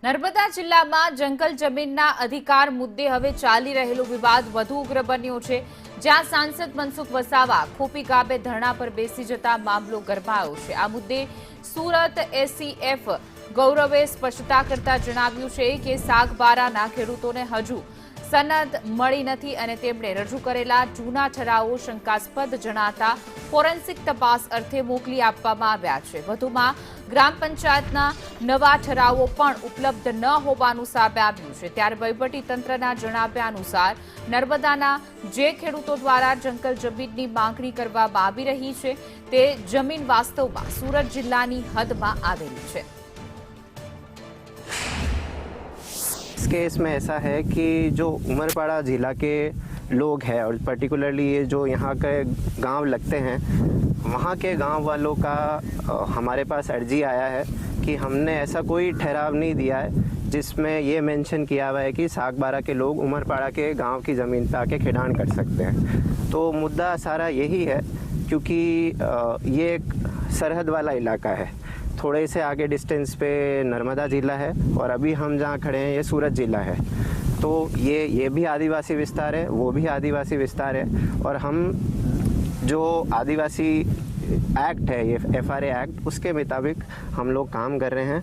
નર્મદા જિલ્લામાં જંગલ જમીનના અધિકાર મુદ્દે હવે ચાલી રહેલો વિવાદ વધુ ઉગ્ર બન્યો છે, જ્યાં સાંસદ મનસુખ વસાવા ખોપી ગામે ધરણા પર બેસી જતા મામલો ગરમાયો છે। આ મુદ્દે સુરત એસીએફ ગૌરવે સ્પષ્ટતા કરતા જણાવ્યું છે કે સાગબારાના ખેડૂતોને હજુ સનદ મળી નથી અને તેમણે રજૂ કરેલા જૂના ઠરાવો શંકાસ્પદ જણાતા ફોરેન્સિક તપાસ અર્થે મોકલી આપવામાં આવ્યા છે। વધુમાં ગ્રામ પંચાયતના નવા ઠરાવો પણ ઉપલબ્ધ ન હોવાનું સામે આવ્યું છે। ત્યારે વહીવટીતંત્રના જણાવ્યા અનુસાર નર્મદાના જે ખેડૂતો દ્વારા જંગલ જમીનની માંગણી કરવામાં આવી રહી છે તે જમીન વાસ્તવમાં સુરત જિલ્લાની હદમાં આવેલી છે। इस केस में ऐसा है कि जो उमरपाड़ा ज़िला के लोग हैं और पर्टिकुलरली ये जो यहाँ के गांव लगते हैं, वहाँ के गांव वालों का हमारे पास अर्जी आया है कि हमने ऐसा कोई ठहराव नहीं दिया है जिसमें ये मेंशन किया हुआ है कि सागबारा के लोग उमरपाड़ा के गांव की ज़मीन पे आके खिडान कर सकते हैं। तो मुद्दा सारा यही है क्योंकि ये एक सरहद वाला इलाका है। थोड़े से आगे डिस्टेंस पे नर्मदा ज़िला है और अभी हम जहाँ खड़े हैं ये सूरत ज़िला है। तो ये भी आदिवासी विस्तार है, वो भी आदिवासी विस्तार है और हम जो आदिवासी एक्ट है, ये FRA एक्ट, उसके मुताबिक हम लोग काम कर रहे हैं।